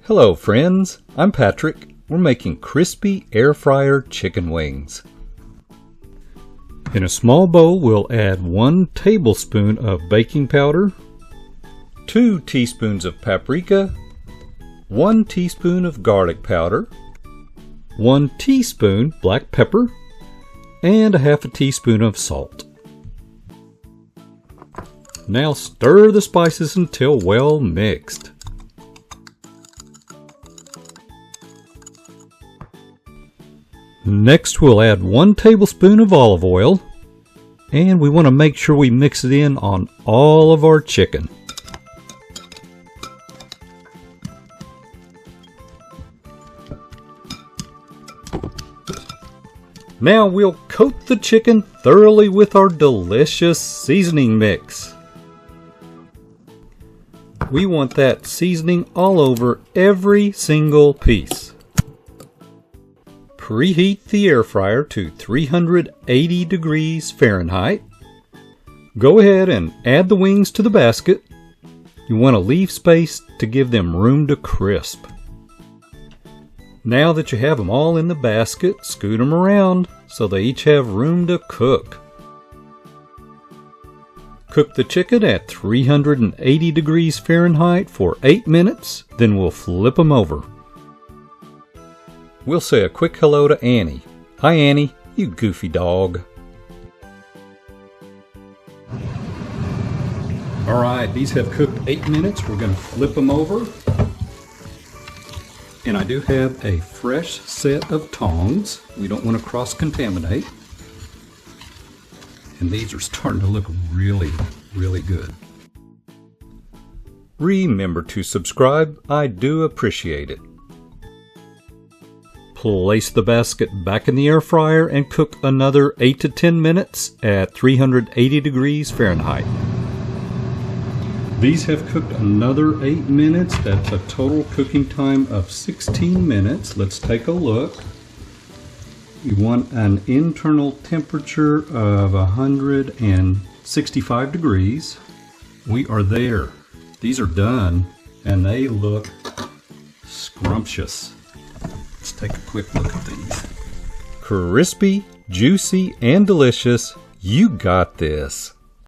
Hello friends, I'm Patrick. We're making crispy air fryer chicken wings. In a small bowl we'll add 1 tablespoon of baking powder, 2 teaspoons of paprika, 1 teaspoon of garlic powder, 1 teaspoon black pepper, and a half a teaspoon of salt. Now stir the spices until well mixed. Next we'll add 1 tablespoon of olive oil, and we want to make sure we mix it in on all of our chicken. Now we'll coat the chicken thoroughly with our delicious seasoning mix. We want that seasoning all over every single piece. Preheat the air fryer to 380 degrees Fahrenheit. Go ahead and add the wings to the basket. You want to leave space to give them room to crisp. Now that you have them all in the basket, scoot them around so they each have room to cook. Cook the chicken at 380 degrees Fahrenheit for 8 minutes, then we'll flip them over. We'll say a quick hello to Annie. Hi Annie, you goofy dog. Alright, these have cooked 8 minutes. We're going to flip them over. And I do have a fresh set of tongs. We don't want to cross-contaminate. And these are starting to look really, really good. Remember to subscribe. I do appreciate it. Place the basket back in the air fryer and cook another 8 to 10 minutes at 380 degrees Fahrenheit. These have cooked another 8 minutes. That's a total cooking time of 16 minutes. Let's take a look. You want an internal temperature of 165 degrees. We are there. These are done and they look scrumptious. Let's take a quick look at these. Crispy, juicy, and delicious. You got this.